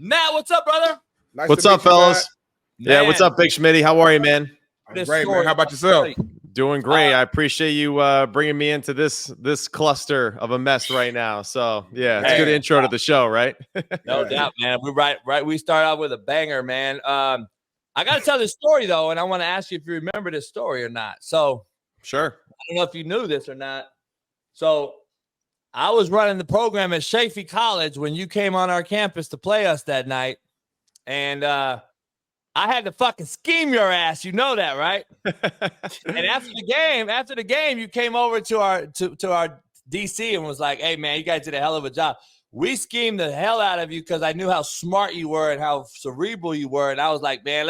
Matt, what's up, brother? Nice what's up, fellas? Man. Yeah, what's up, Big Smitty? How are you, man? I'm great, man. How about yourself? Doing great. I appreciate you bringing me into this cluster of a mess right now. So, yeah, it's a good intro to the show, right? No doubt, man. We're right. We start out with a banger, man. I got to tell this story, though, and I want to ask you if you remember this story or not. So, sure. I don't know if you knew this or not. So, I was running the program at Chaffey College when you came on our campus to play us that night. And I had to fucking scheme your ass. You know that, right? And after the game, you came over to our DC and was like, "Hey, man, you guys did a hell of a job. We schemed the hell out of you because I knew how smart you were and how cerebral you were." And I was like, "Man,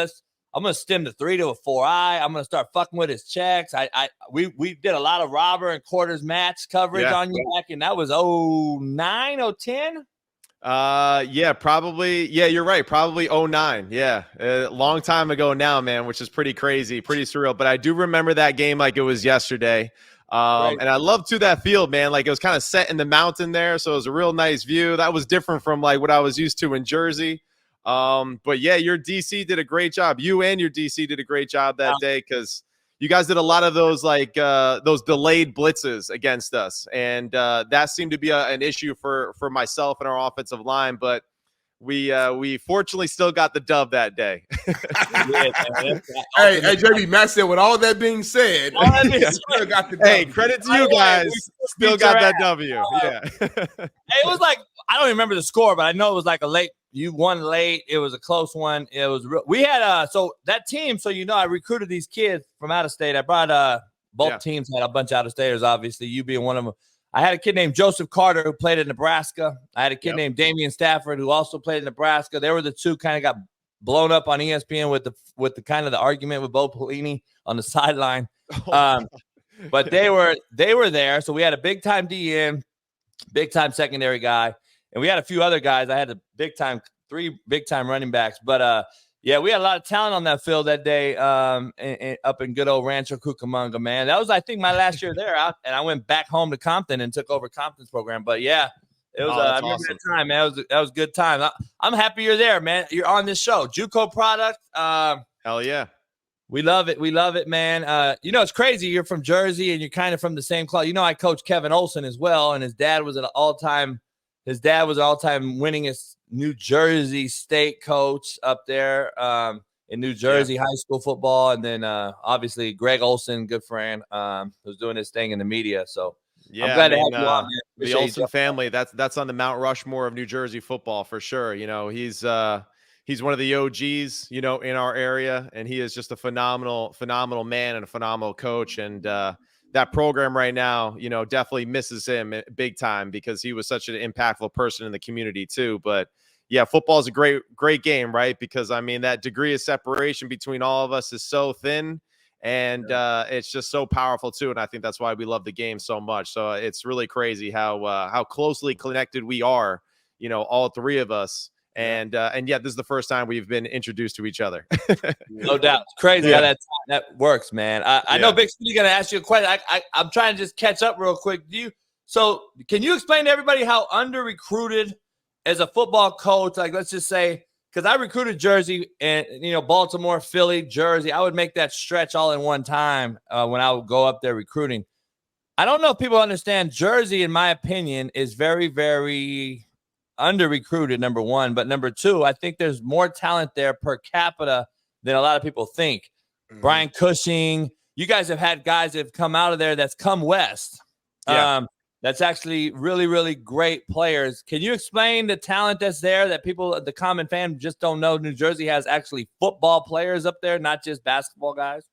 I'm gonna stem the 3 to a 4-eye. I'm gonna start fucking with his checks." We did a lot of robber and quarters match coverage on you back, and that was 09, 010. Yeah, probably. Yeah, you're right. Probably 09. Yeah, a long time ago now, man, which is pretty crazy, pretty surreal. But I do remember that game like it was yesterday. And I love that field, man. Like it was kind of set in the mountain there, so it was a real nice view. That was different from like what I was used to in Jersey. But yeah, your DC did a great job. You and your DC did a great job that day because you guys did a lot of those like those delayed blitzes against us, and that seemed to be an issue for myself and our offensive line. But we fortunately still got the dub that day. Hey, JB, Matt said, with all that being said, still got the dub. Hey, credit to you guys. Still got that W. Yeah. It was like, I don't even remember the score, but I know it was like a late. You won late. It was a close one. It was real. We had so that team. So I recruited these kids from out of state. I brought both teams had a bunch of out of staters. Obviously, you being one of them. I had a kid named Joseph Carter who played in Nebraska. I had a kid named Damian Stafford who also played in Nebraska. They were the two kind of got blown up on ESPN with the kind of the argument with Bo Pelini on the sideline. But they were there. So we had a big time DN, big time secondary guy. And we had a few other guys. I had three big time running backs. But yeah, we had a lot of talent on that field that day up in good old Rancho Cucamonga, man. That was, I think, my last year there. And I went back home to Compton and took over Compton's program. But yeah, it was. I remember awesome. That time, man. That was a good time. I'm happy you're there, man. You're on this show, JUCO product. Hell yeah. We love it. We love it, man. It's crazy. You're from Jersey and you're kind of from the same club. I coached Kevin Olson as well, and his dad was an all-time winningest New Jersey State coach up there in New Jersey high school football. And then obviously Greg Olson, good friend, who's doing his thing in the media. So yeah, I'm glad to have you on, man. The Olson family, that's on the Mount Rushmore of New Jersey football for sure. He's one of the OGs, in our area, and he is just a phenomenal man and a phenomenal coach. And that program right now, definitely misses him big time because he was such an impactful person in the community too. But yeah, football is a great game, right? Because that degree of separation between all of us is so thin, and it's just so powerful too. And I think that's why we love the game so much. So it's really crazy how closely connected we are, all three of us. And this is the first time we've been introduced to each other. No doubt. It's crazy how that works, man. I know Big Smitty going to ask you a question. I'm trying to just catch up real quick. Can you explain to everybody how under-recruited as a football coach, like let's just say, because I recruited Jersey and, Baltimore, Philly, Jersey. I would make that stretch all in one time when I would go up there recruiting. I don't know if people understand Jersey, in my opinion, is very, very under-recruited, number one. But number two, I think there's more talent there per capita than a lot of people think. Mm-hmm. Brian Cushing, you guys have had guys that have come out of there that's come west. Yeah. That's actually really, really great players. Can you explain the talent that's there that people, the common fan, just don't know? New Jersey has actually football players up there, not just basketball guys.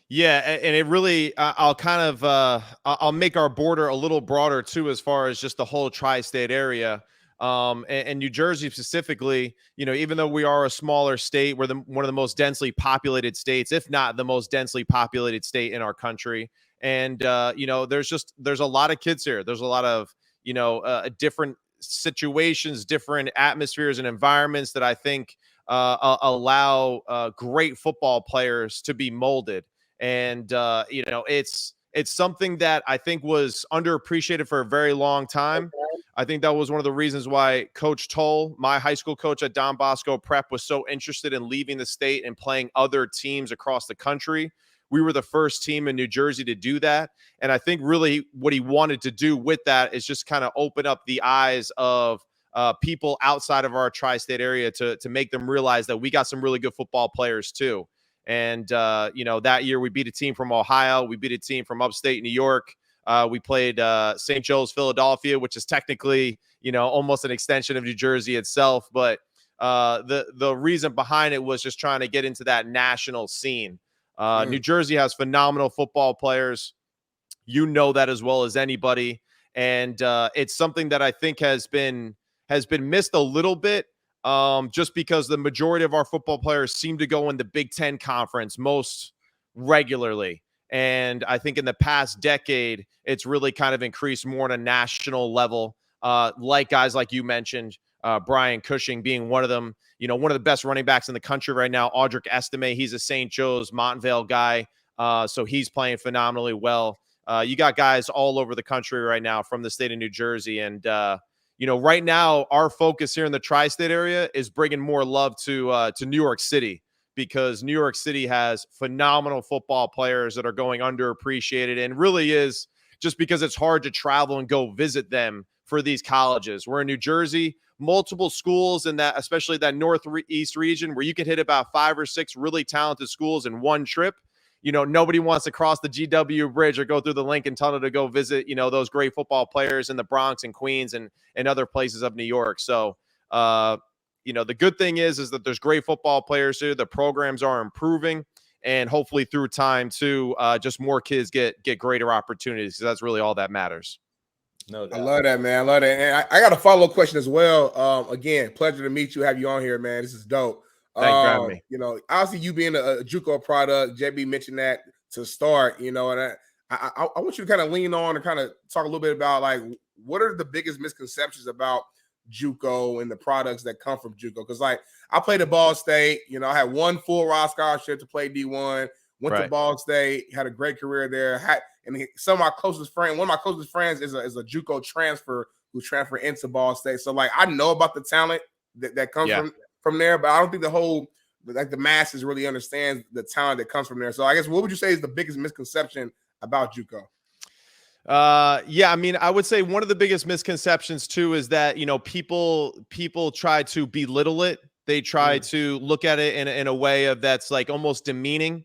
Yeah, and it really, I'll make our border a little broader too, as far as just the whole tri-state area. And New Jersey specifically, even though we are a smaller state, we're one of the most densely populated states, if not the most densely populated state in our country. And, there's a lot of kids here. There's a lot of, different situations, different atmospheres and environments that I think allow great football players to be molded. And, it's something that I think was underappreciated for a very long time. I think that was one of the reasons why Coach Toll, my high school coach at Don Bosco Prep, was so interested in leaving the state and playing other teams across the country. We were the first team in New Jersey to do that. And I think really what he wanted to do with that is just kind of open up the eyes of people outside of our tri-state area to make them realize that we got some really good football players too. And, that year we beat a team from Ohio. We beat a team from upstate New York. We played St. Joe's, Philadelphia, which is technically, almost an extension of New Jersey itself. But the reason behind it was just trying to get into that national scene. New Jersey has phenomenal football players. You know that as well as anybody. And it's something that I think has been missed a little bit, just because the majority of our football players seem to go in the Big Ten Conference most regularly. And I think in the past decade, it's really kind of increased more on a national level, like guys like you mentioned, Brian Cushing being one of them, one of the best running backs in the country right now. Audric Estime, he's a St. Joe's Montvale guy, so he's playing phenomenally well. You got guys all over the country right now from the state of New Jersey. And, right now, our focus here in the tri-state area is bringing more love to New York City, because New York City has phenomenal football players that are going underappreciated, and really is just because it's hard to travel and go visit them for these colleges. We're in New Jersey, multiple schools in that, especially that northeast region, where you can hit about 5 or 6 really talented schools in one trip. Nobody wants to cross the GW Bridge or go through the Lincoln Tunnel to go visit, those great football players in the Bronx and Queens and other places of New York. So, the good thing is that there's great football players here. The programs are improving, and hopefully through time too, just more kids get greater opportunities, because that's really all that matters. No doubt. I love that, man. I love that. And I got a follow-up question as well. Again, pleasure to meet you, have you on here, man. This is dope. Thanks for having me. Obviously you being a JUCO product, JB mentioned that to start, and I want you to kind of lean on and kind of talk a little bit about, like, what are the biggest misconceptions about JUCO and the products that come from JUCO? Because, like, I played at Ball State. I had one full ride scholarship to play D1. Went to Ball State, had a great career there. One of my closest friends is a JUCO transfer who transferred into Ball State. So, like, I know about the talent that comes from there, but I don't think the masses really understands the talent that comes from there. So, I guess, what would you say is the biggest misconception about JUCO? I would say one of the biggest misconceptions too is that, people try to belittle it. They try to look at it in a way of that's like almost demeaning.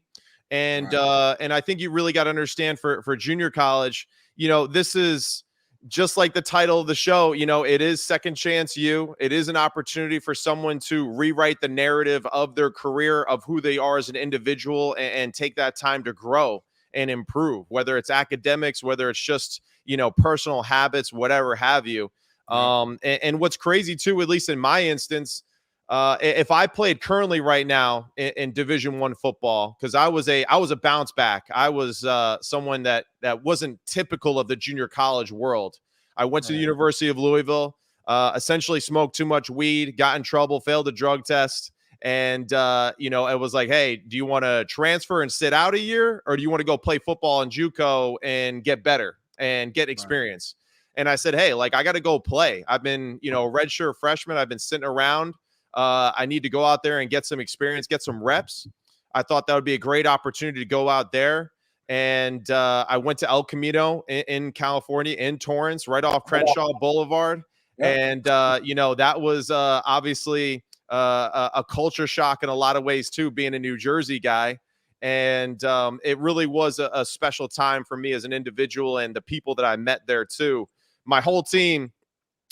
And I think you really got to understand for junior college, this is just like the title of the show, it is Second Chance U. It is an opportunity for someone to rewrite the narrative of their career, of who they are as an individual, and take that time to grow and improve, whether it's academics, whether it's just, personal habits, whatever have you. And what's crazy too, at least in my instance, if I played currently right now in Division I football, because I was a bounce back. I was someone that wasn't typical of the junior college world. I went to the University of Louisville, essentially smoked too much weed, got in trouble, failed a drug test. And, it was like, hey, do you want to transfer and sit out a year, or do you want to go play football in JUCO and get better and get experience? And I said, hey, like, I got to go play. I've been, redshirt freshman. I've been sitting around. I need to go out there and get some experience, get some reps. I thought that would be a great opportunity to go out there. And I went to El Camino in California, in Torrance, right off Crenshaw Boulevard. And, that was obviously a culture shock in a lot of ways too, being a New Jersey guy. And it really was a special time for me as an individual, and the people that I met there too. My whole team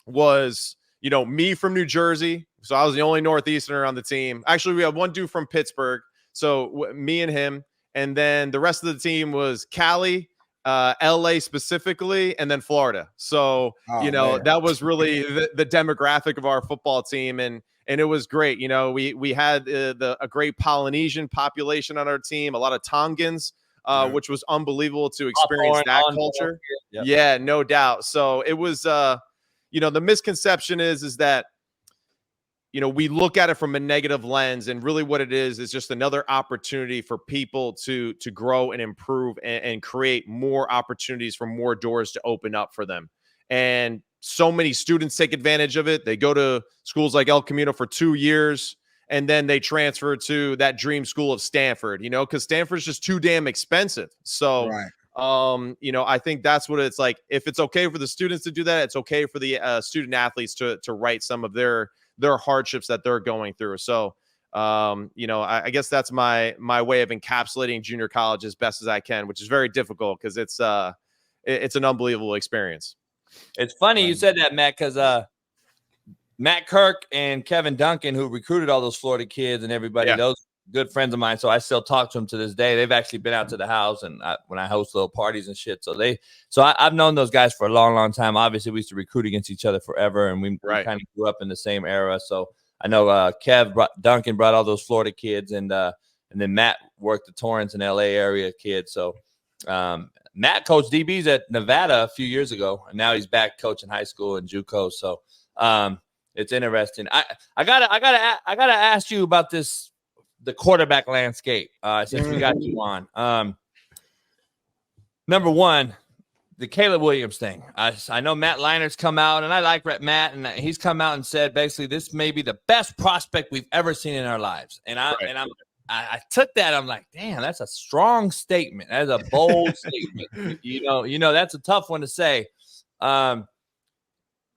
was, me from New Jersey. So I was the only Northeasterner on the team. Actually, we had one dude from Pittsburgh. So me and him. And then the rest of the team was Cali, LA specifically, and then Florida. So, that was really the demographic of our football team. And it was great. We had a great Polynesian population on our team, a lot of Tongans, which was unbelievable to experience that culture. Yeah, no doubt. So it was, the misconception is that, we look at it from a negative lens, and really what it is just another opportunity for people to grow and improve and create more opportunities for more doors to open up for them. And so many students take advantage of it. They go to schools like El Camino for 2 years, and then they transfer to that dream school of Stanford, because Stanford's just too damn expensive. So, I think that's what it's like. If it's okay for the students to do that, it's okay for the student athletes to write some of their hardships that they're going through. So, I guess that's my way of encapsulating junior college as best as I can, which is very difficult because it's an unbelievable experience. It's funny you said that, Matt, because Matt Kirk and Kevin Duncan, who recruited all those Florida kids and everybody, those good friends of mine. So I still talk to them to this day. They've actually been out to the house and when I host little parties and shit. So I've known those guys for a long, long time. Obviously, we used to recruit against each other forever, and we kind of grew up in the same era. So I know Duncan brought all those Florida kids, and then Matt worked the Torrance and LA area kids. So Matt coached DBs at Nevada a few years ago, and now he's back coaching high school and JUCO. So it's interesting. I gotta ask you about the quarterback landscape since we got you on. Number one, the Caleb Williams thing. I know Matt Leinert's come out, and I like Matt, and he's come out and said basically this may be the best prospect we've ever seen in our lives. And I took that. I'm like, damn, that's a strong statement. That's a bold statement. That's a tough one to say.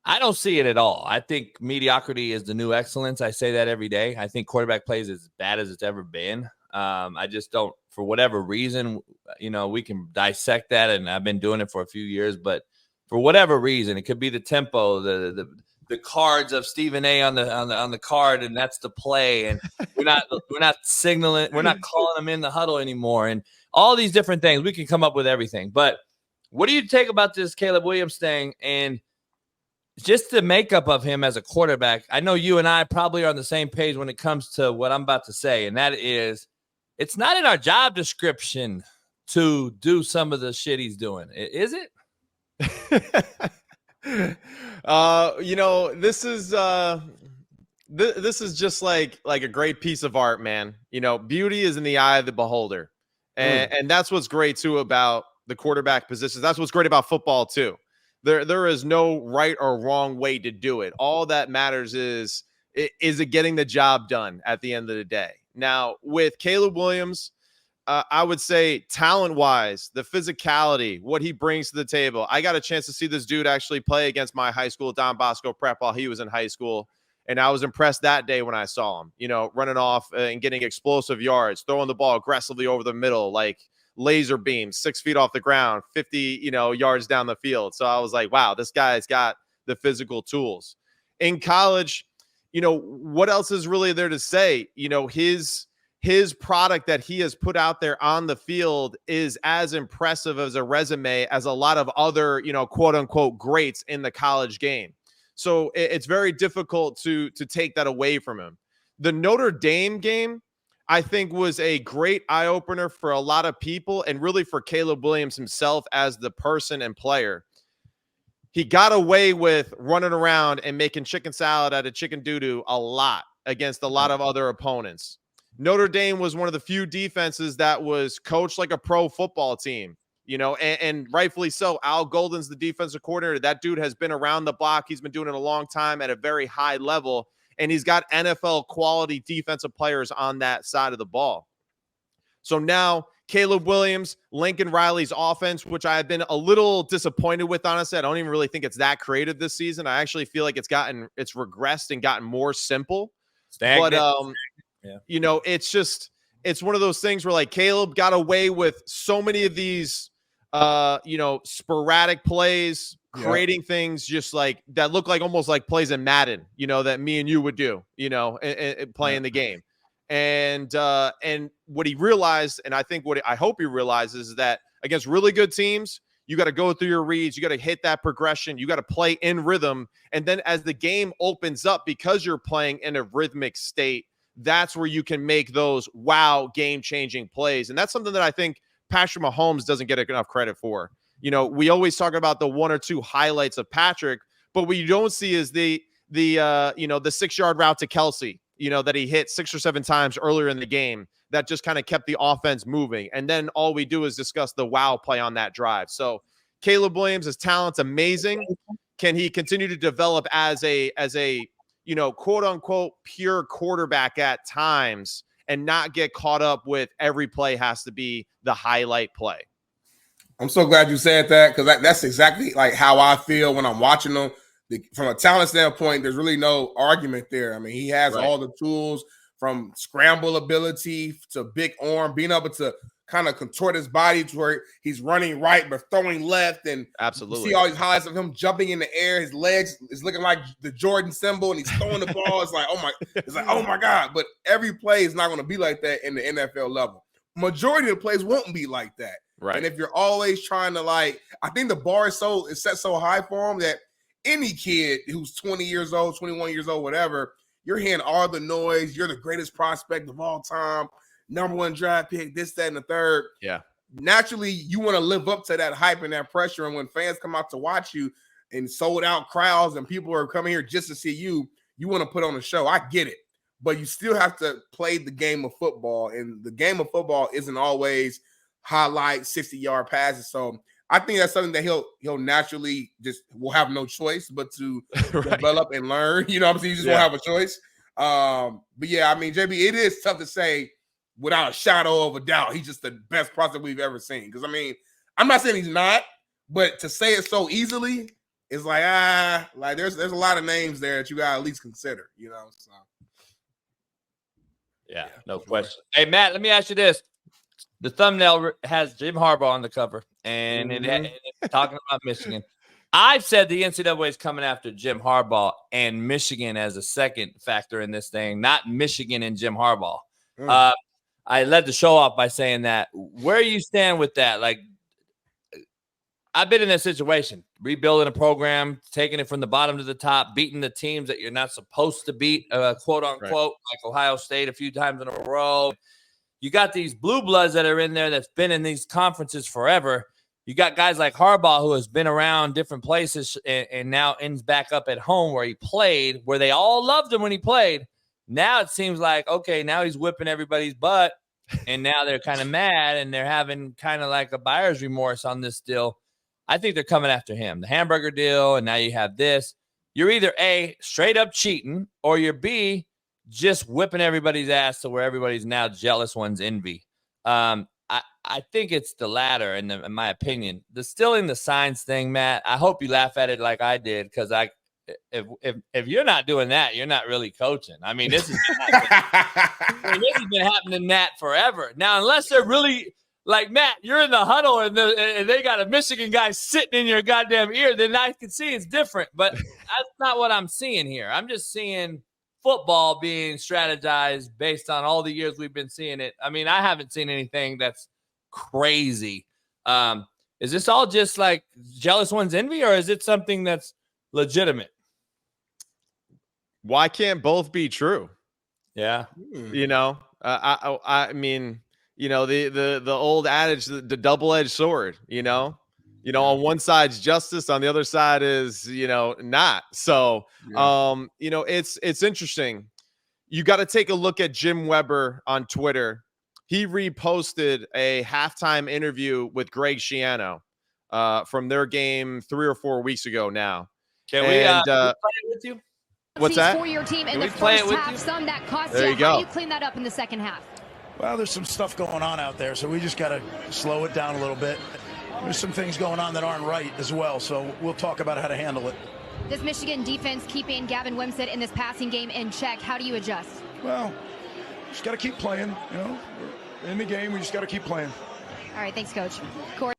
I don't see it at all. I think mediocrity is the new excellence. I say that every day. I think quarterback play is as bad as it's ever been. I just don't, for whatever reason, we can dissect that, and I've been doing it for a few years, but for whatever reason, it could be the tempo, the cards of Stephen A on the card, and that's the play, and we're not signaling, we're not calling them in the huddle anymore, and all these different things. We can come up with everything. But what do you take about this Caleb Williams thing and just the makeup of him as a quarterback? I know you and I probably are on the same page when it comes to what I'm about to say, and that is, it's not in our job description to do some of the shit he's doing. Is it? This is just like a great piece of art, man. Beauty is in the eye of the beholder. And that's what's great too about the quarterback positions. That's what's great about football too. There is no right or wrong way to do it. All that matters is it getting the job done at the end of the day. Now, with Caleb Williams, I would say talent-wise, the physicality, what he brings to the table. I got a chance to see this dude actually play against my high school, Don Bosco Prep, while he was in high school, and I was impressed that day when I saw him, running off and getting explosive yards, throwing the ball aggressively over the middle, like laser beam, 6 feet off the ground, 50, yards down the field. So I was like, wow, this guy's got the physical tools. In college, what else is really there to say? His product that he has put out there on the field is as impressive as a resume as a lot of other, quote unquote greats in the college game. So it's very difficult to take that away from him. The Notre Dame game, I think, was a great eye opener for a lot of people, and really for Caleb Williams himself as the person and player. He got away with running around and making chicken salad out of chicken doo-doo a lot against a lot of other opponents. Notre Dame was one of the few defenses that was coached like a pro football team, and rightfully so. Al Golden's the defensive coordinator. That dude has been around the block. He's been doing it a long time at a very high level, and he's got NFL quality defensive players on that side of the ball. So now Caleb Williams, Lincoln Riley's offense, which I have been a little disappointed with, honestly. I don't even really think it's that creative this season. I actually feel like it's regressed and gotten more simple. Stagnant. But it's one of those things where, like, Caleb got away with so many of these sporadic plays, creating things just like that look like almost like plays in Madden, that me and you would do, playing the game. And what he realized, and I think what I hope he realizes, is that against really good teams, you got to go through your reads, you got to hit that progression, you got to play in rhythm. And then as the game opens up, because you're playing in a rhythmic state, that's where you can make those game-changing plays. And that's something that I think Patrick Mahomes doesn't get enough credit for. We always talk about the one or two highlights of Patrick, but what you don't see is the 6-yard route to Kelsey, that he hit 6 or 7 times earlier in the game that just kind of kept the offense moving. And then all we do is discuss the wow play on that drive. So Caleb Williams, his talent's amazing. can he continue to develop as a quote unquote pure quarterback at times and not get caught up with every play has to be the highlight play? I'm so glad you said that, because that's exactly like how I feel when I'm watching him. From a talent standpoint, there's really no argument there. I mean, he has all the tools, from scramble ability to big arm, being able to kind of contort his body to where he's running right but throwing left, and absolutely see all these highlights of him jumping in the air. His legs is looking like the Jordan symbol, and he's throwing the ball. It's like, oh my God. But every play is not going to be like that in the NFL level. Majority of the plays won't be like that. Right. And if you're always trying to, like, I think the bar is set so high for him that any kid who's 20 years old, 21 years old, whatever, you're hearing all the noise. You're the greatest prospect of all time. #1 draft pick, this, that, and the third. Yeah. Naturally, you want to live up to that hype and that pressure. And when fans come out to watch you in sold out crowds and people are coming here just to see you, you want to put on a show. I get it. But you still have to play the game of football. And the game of football isn't always highlight 60-yard passes. So I think that's something that he'll naturally will have no choice but to develop and learn. You know what I'm saying? You just won't have a choice. But yeah, I mean, JB, it is tough to say without a shadow of a doubt he's just the best prospect we've ever seen. Because I mean, I'm not saying he's not, but to say it so easily is like there's a lot of names there that you gotta at least consider, you know. So yeah, no question. Hey Matt, let me ask you this. The thumbnail has Jim Harbaugh on the cover, and it's talking about Michigan. I've said the NCAA is coming after Jim Harbaugh and Michigan as a second factor in this thing, not Michigan and Jim Harbaugh. I led the show off by saying that. Where you stand with that? Like, I've been in that situation, rebuilding a program, taking it from the bottom to the top, beating the teams that you're not supposed to beat, quote unquote, like Ohio State a few times in a row. You got these blue bloods that are in there that's been in these conferences forever. You got guys like Harbaugh, who has been around different places and now ends back up at home where he played, where they all loved him when he played. Now it seems like, okay, now he's whipping everybody's butt, and now they're kind of mad, and they're having kind of like a buyer's remorse on this deal. I think they're coming after him. The hamburger deal, and now you have this. You're either A, straight up cheating, or you're B, just whipping everybody's ass to where everybody's now jealous one's envy. I think it's the latter, in my opinion. The stealing the signs thing, Matt, I hope you laugh at it like I did, because if you're not doing that, you're not really coaching. I mean, this has been happening, Matt, forever. Now, unless they're really like, Matt, you're in the huddle and they got a Michigan guy sitting in your goddamn ear, then I can see it's different. But that's not what I'm seeing here. I'm just seeing football being strategized based on all the years we've been seeing it. I mean, I haven't seen anything that's crazy. Is this all just like jealous one's envy, or is it something that's legitimate? Why can't both be true? Yeah. You know, I mean, you know, the old adage, the double-edged sword, you know, on one side's justice, on the other side is, not. So, you know, it's interesting. You got to take a look at Jim Weber on Twitter. He reposted a halftime interview with Greg Schiano from their game 3 or 4 weeks ago now. Can we play it with you? What's that? For your team in the play first it with half, you? some that cost There you go. How do you clean that up in the second half? Well, there's some stuff going on out there, so we just got to slow it down a little bit. There's some things going on that aren't right as well, so we'll talk about how to handle it. Does Michigan defense keeping Gavin Wimsatt in this passing game in check? How do you adjust? Well, just got to keep playing. We're in the game, we just got to keep playing. All right, thanks, Coach. Corey.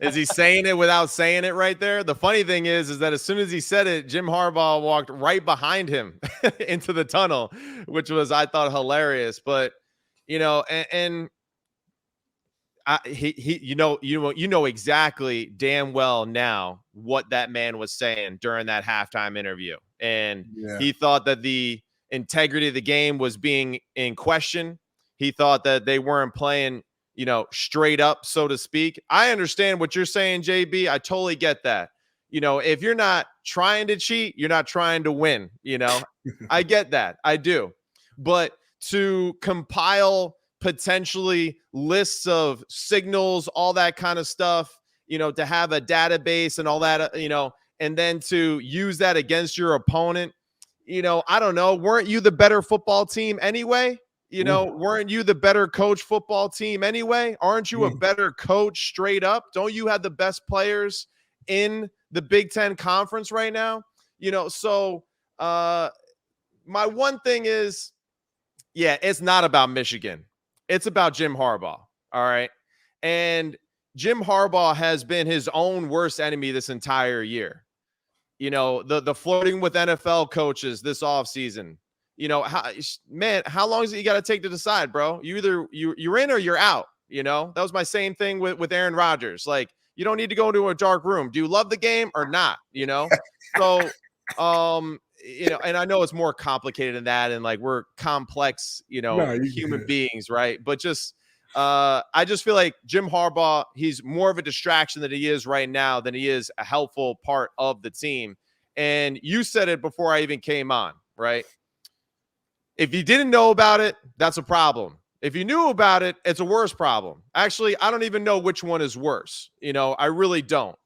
Is he saying it without saying it right there? The funny thing is that as soon as he said it, Jim Harbaugh walked right behind him into the tunnel, which was, I thought, hilarious. But, he you know exactly damn well now what that man was saying during that halftime interview. And he thought that the integrity of the game was being in question. He thought that they weren't playing, straight up, so to speak. I understand what you're saying, JB. I totally get that. If you're not trying to cheat, you're not trying to win. I get that. I do. But to compile potentially lists of signals, all that kind of stuff, to have a database and all that, and then to use that against your opponent, I don't know. Weren't you the better football team anyway? Weren't you the better coach football team anyway? Aren't you a better coach straight up? Don't you have the best players in the Big Ten Conference right now? So my one thing is, yeah, it's not about Michigan. It's about Jim Harbaugh. All right. And Jim Harbaugh has been his own worst enemy this entire year. The flirting with NFL coaches this offseason. How long is it you got to take to decide, bro? You're in or you're out. That was my same thing with Aaron Rodgers. Like, you don't need to go into a dark room. Do you love the game or not? So, and I know it's more complicated than that. And like, we're complex, human beings. Right. But I just feel like Jim Harbaugh, he's more of a distraction than he is right now than he is a helpful part of the team. And you said it before I even came on, right? If you didn't know about it, that's a problem. If you knew about it, it's a worse problem. Actually, I don't even know which one is worse. I really don't.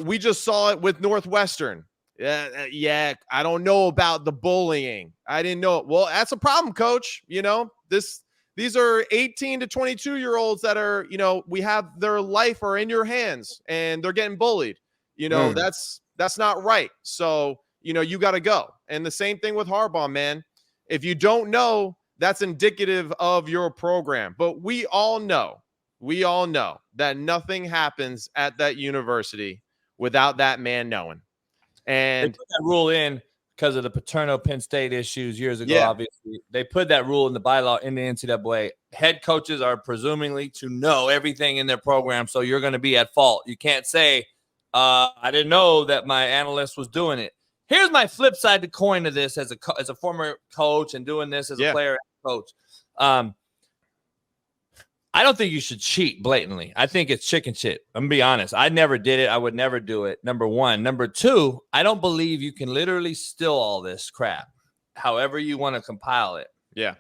We just saw it with Northwestern. Yeah, I don't know about the bullying. I didn't know. Well, that's a problem, coach. These are 18 to 22-year-olds that are, we have their life are in your hands and they're getting bullied. That's not right. So, you got to go. And the same thing with Harbaugh, man. If you don't know, that's indicative of your program. But we all know that nothing happens at that university without that man knowing. And they put that rule in because of the Paterno Penn State issues years ago. Yeah. Obviously, they put that rule in the bylaw in the NCAA. Head coaches are presumably to know everything in their program, so you're going to be at fault. You can't say, I didn't know that my analyst was doing it. Here's my flip side to coin to this as a former coach and doing this as a player and coach. I don't think you should cheat blatantly. I think it's chicken shit. I'm going to be honest. I never did it. I would never do it. Number one. Number two, I don't believe you can literally steal all this crap, however you want to compile it. Yeah.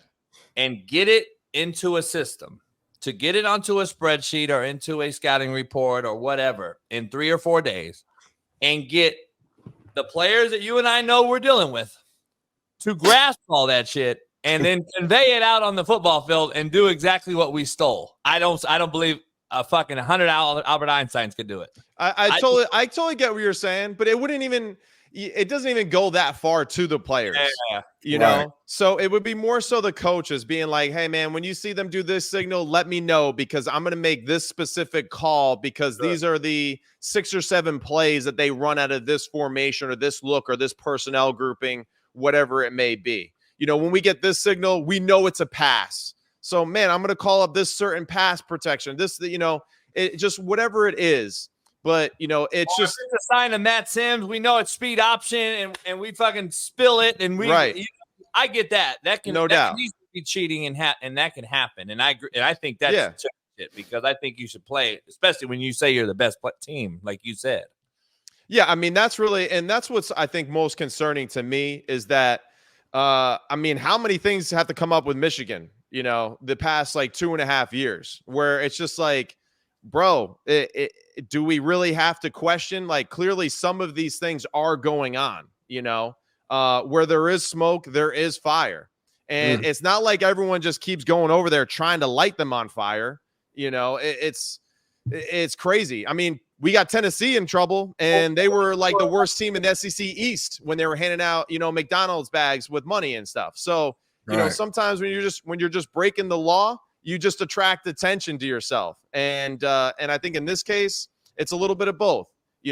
And get it into a system. To get it onto a spreadsheet or into a scouting report or whatever in 3 or 4 days and get the players that you and I know we're dealing with to grasp all that shit and then convey it out on the football field and do exactly what we stole. I don't believe a fucking 100 Albert Einsteins could do it. I totally get what you're saying, but it doesn't even go that far to the players, you know? So it would be more so the coaches being like, hey man, when you see them do this signal, let me know because I'm going to make this specific call because these are the 6 or 7 plays that they run out of this formation or this look or this personnel grouping, whatever it may be. When we get this signal, we know it's a pass. So man, I'm going to call up this certain pass protection, it just whatever it is. But, it's just a sign of Matt Sims. We know it's speed option and we fucking spill it. And I get that. That can be cheating and that can happen. And I agree. And I think that's shit because I think you should play, especially when you say you're the best team, like you said. Yeah. I mean, that's what's I think most concerning to me is that, how many things have to come up with Michigan, the past like 2.5 years where it's just like, bro, do we really have to question? Like, clearly some of these things are going on, where there is smoke, there is fire. And it's not like everyone just keeps going over there trying to light them on fire. It's crazy. I mean, we got Tennessee in trouble and they were like the worst team in the SEC East when they were handing out, McDonald's bags with money and stuff. So, sometimes when you're just breaking the law, you just attract attention to yourself. And I think in this case, it's a little bit of both. I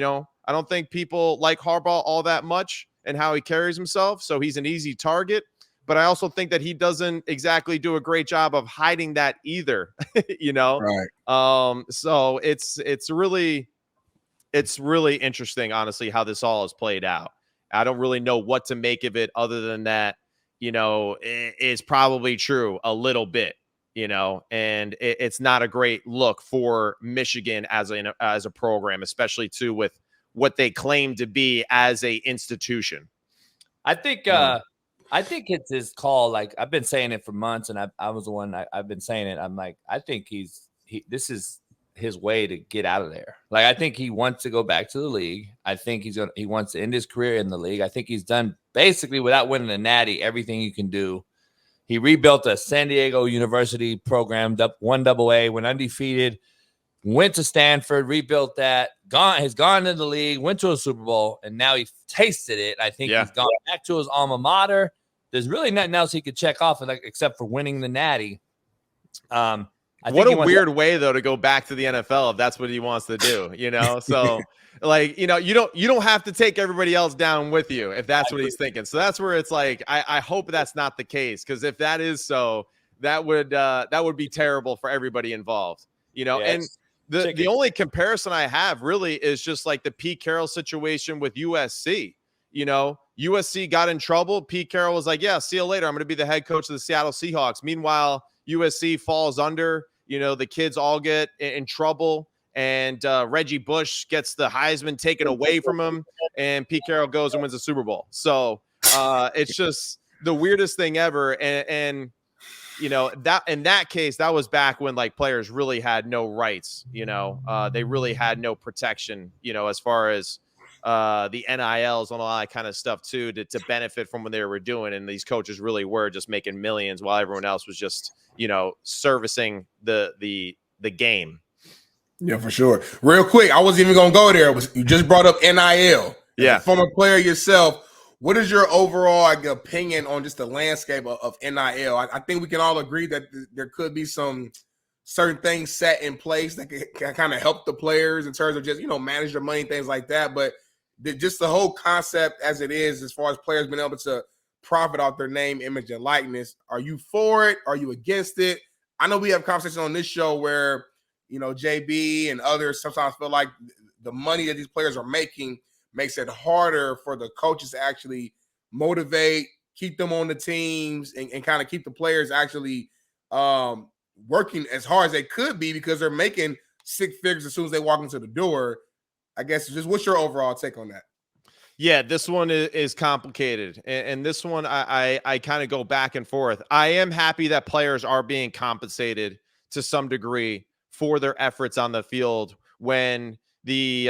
don't think people like Harbaugh all that much and how he carries himself. So he's an easy target. But I also think that he doesn't exactly do a great job of hiding that either, So it's really interesting, honestly, how this all is played out. I don't really know what to make of it other than that, it's probably true a little bit. And it's not a great look for Michigan as a program, especially too with what they claim to be as a institution. I think it's his call. Like I've been saying it for months, and I was the one I've been saying it. I'm like, I think this is his way to get out of there. Like, I think he wants to go back to the league. I think he wants to end his career in the league. I think he's done basically, without winning a natty, everything you can do. He rebuilt a San Diego University program, 1AA, went undefeated, went to Stanford, rebuilt that, has gone into the league, went to a Super Bowl, and now he tasted it. I think he's gone back to his alma mater. There's really nothing else he could check off except for winning the natty. What a weird way, though, to go back to the NFL if that's what he wants to do, you know? So, like, you know, you don't have to take everybody else down with you if that's what he's thinking. So that's where it's like, I hope that's not the case, because if that is so, that would be terrible for everybody involved, you know? And the only comparison I have really is just like the Pete Carroll situation with USC. You know, USC got in trouble. Pete Carroll was like, yeah, see you later. I'm going to be the head coach of the Seattle Seahawks. Meanwhile, USC falls under, you know, the kids all get in trouble, and Reggie Bush gets the Heisman taken away from him, and Pete Carroll goes and wins the Super Bowl. So it's just the weirdest thing ever. And you know, that in that case, that was back when like players really had no rights, you know, they really had no protection, you know, as far as the NILs and all that kind of stuff too, to benefit from what they were doing. And these coaches really were just making millions while everyone else was just, you know, servicing the game. Yeah, for sure. Real quick, I wasn't even gonna go there. You just brought up NIL. Yeah. As a former player yourself, what is your overall opinion on just the landscape of NIL? I think we can all agree that there could be some certain things set in place that can kind of help the players in terms of just, you know, manage their money, things like that. But just the whole concept as it is, as far as players being able to profit off their name, image, and likeness, are you for it? Are you against it? I know we have conversations on this show where, you know, JB and others sometimes feel like the money that these players are making makes it harder for the coaches to actually motivate, keep them on the teams, and kind of keep the players actually working as hard as they could be, because they're making six figures as soon as they walk into the door. I guess just what's your overall take on that? Yeah, this one is complicated. And this one, I kind of go back and forth. I am happy that players are being compensated to some degree for their efforts on the field when the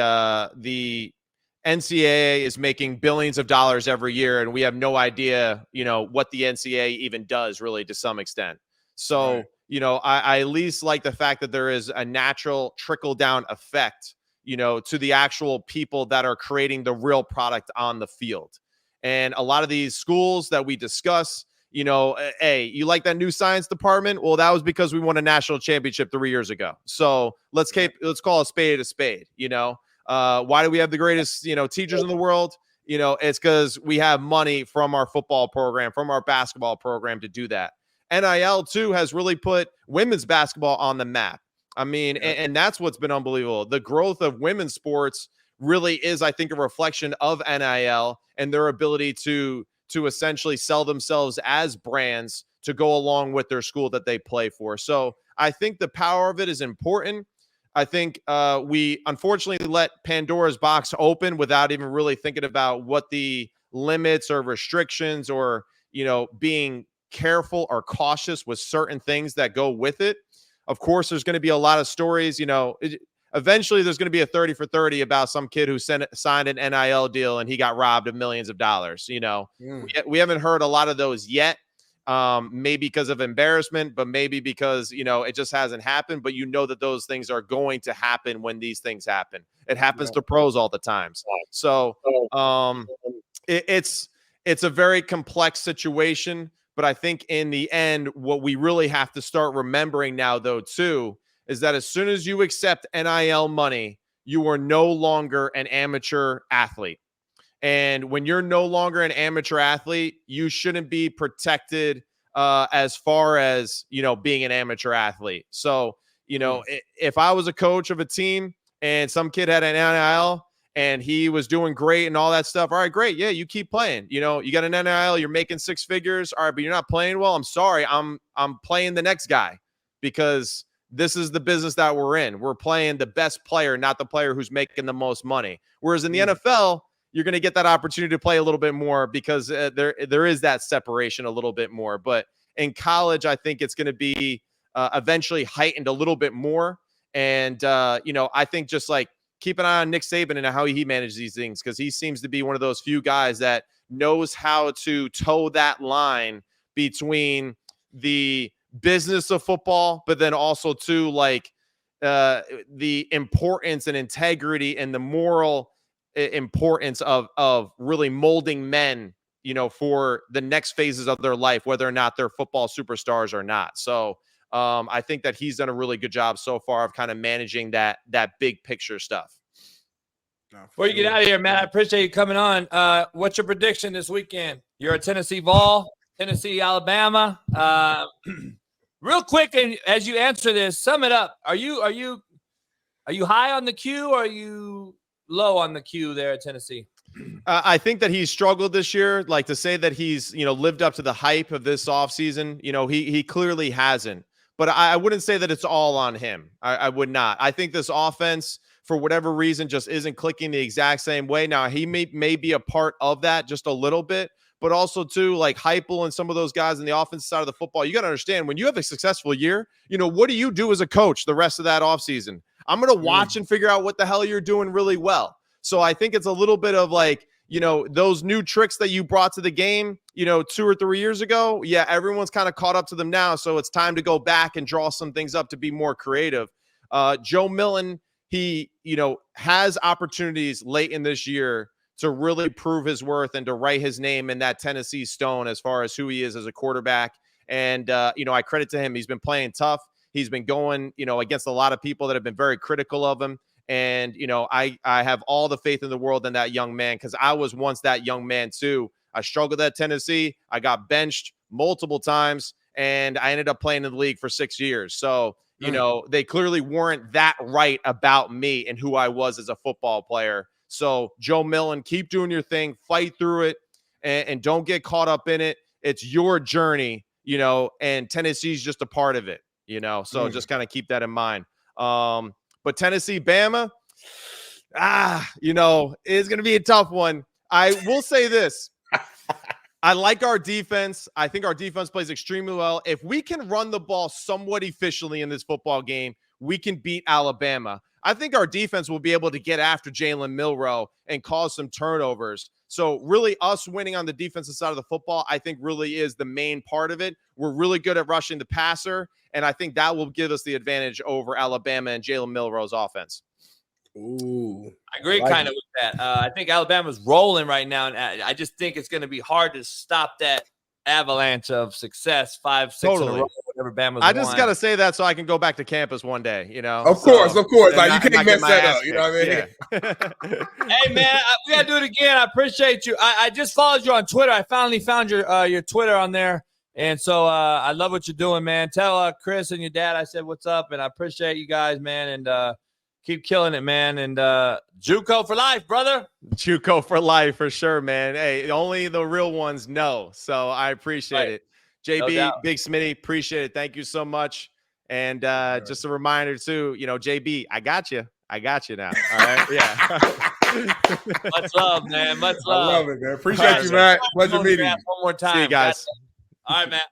NCAA is making billions of dollars every year, and we have no idea, you know, what the NCAA even does really to some extent. So, right. You know, I at least like the fact that there is a natural trickle down effect, you know, to the actual people that are creating the real product on the field. And a lot of these schools that we discuss, you know, hey, you like that new science department? Well, that was because we won a national championship 3 years ago. So let's call a spade, you know. Why do we have the greatest, you know, teachers in the world? You know, it's because we have money from our football program, from our basketball program to do that. NIL too has really put women's basketball on the map. I mean, and that's what's been unbelievable. The growth of women's sports really is, I think, a reflection of NIL and their ability to essentially sell themselves as brands to go along with their school that they play for. So I think the power of it is important. I think we unfortunately let Pandora's box open without even really thinking about what the limits or restrictions or, you know, being careful or cautious with certain things that go with it. Of course, there's going to be a lot of stories, you know, eventually there's going to be a 30 for 30 about some kid who signed an NIL deal and he got robbed of millions of dollars. You know, we haven't heard a lot of those yet. Maybe because of embarrassment, but maybe because, you know, it just hasn't happened. But you know that those things are going to happen when these things happen. It happens to pros all the time. So it's a very complex situation. But I think in the end, what we really have to start remembering now, though, too, is that as soon as you accept NIL money, you are no longer an amateur athlete. And when you're no longer an amateur athlete, you shouldn't be protected as far as, you know, being an amateur athlete. So, you know, if I was a coach of a team and some kid had an NIL and he was doing great and all that stuff, all right, great. Yeah, you keep playing. You know, you got an NIL, you're making six figures. All right, but you're not playing well. I'm sorry. I'm playing the next guy because this is the business that we're in. We're playing the best player, not the player who's making the most money. Whereas in the NFL, you're going to get that opportunity to play a little bit more because there is that separation a little bit more. But in college, I think it's going to be eventually heightened a little bit more. And, I think just like keep an eye on Nick Saban and how he manages these things, because he seems to be one of those few guys that knows how to toe that line between the business of football, but then also too, like, the importance and integrity and the moral importance of really molding men, for the next phases of their life, whether or not they're football superstars or not. So I think that he's done a really good job so far of kind of managing that big picture stuff. Before you get out of here, Matt, I appreciate you coming on. What's your prediction this weekend? You're a Tennessee Vol, Tennessee, Alabama. Real quick, and as you answer this, sum it up. Are you high on the Q, or are you low on the Q there at Tennessee? I think that he's struggled this year. Like, to say that he's, lived up to the hype of this offseason, he clearly hasn't. But I wouldn't say that it's all on him. I would not. I think this offense, for whatever reason, just isn't clicking the exact same way. Now, he may be a part of that just a little bit, but also too, like Heupel and some of those guys in the offensive side of the football. You got to understand, when you have a successful year, what do you do as a coach the rest of that offseason? I'm going to watch and figure out what the hell you're doing really well. So I think it's a little bit of like, those new tricks that you brought to the game, 2 or 3 years ago. Yeah, everyone's kind of caught up to them now. So it's time to go back and draw some things up to be more creative. Joe Milton, he, has opportunities late in this year to really prove his worth and to write his name in that Tennessee stone as far as who he is as a quarterback. And, I credit to him. He's been playing tough. He's been going, against a lot of people that have been very critical of him. And, I have all the faith in the world in that young man, because I was once that young man too. I struggled at Tennessee. I got benched multiple times, and I ended up playing in the league for 6 years. So, they clearly weren't that right about me and who I was as a football player. So, Joe Milton, keep doing your thing, fight through it, and don't get caught up in it. It's your journey, and Tennessee's just a part of it, so just kind of keep that in mind. But Tennessee, Bama, it's going to be a tough one. I will say this. I like our defense. I think our defense plays extremely well. If we can run the ball somewhat efficiently in this football game, we can beat Alabama. I think our defense will be able to get after Jalen Milroe and cause some turnovers. So really, us winning on the defensive side of the football, I think really is the main part of it. We're really good at rushing the passer, and I think that will give us the advantage over Alabama and Jalen Milroe's offense. Ooh, I agree kind of with that. I think Alabama's rolling right now, and I just think it's going to be hard to stop that avalanche of success, 5-6 in a row, whatever Bama's I just won. got to say that so I can go back to campus one day, Of course. Like, you can't mess that up. You know what I mean? Yeah. Hey, man, we got to do it again. I appreciate you. I just followed you on Twitter. I finally found your Twitter on there. And so I love what you're doing, man. Tell Chris and your dad I said what's up, and I appreciate you guys, man, and keep killing it, man. And JUCO for life, brother. JUCO for life, for sure, man. Hey, only the real ones know, so I appreciate it. JB, No Big Smitty, appreciate it. Thank you so much. And just a reminder, too, JB, I got you. I got you now. All right? Yeah. Much love, man. Much love. I love it, man. Appreciate you, Matt. Pleasure meeting you. One more time. See you guys. All right, Matt.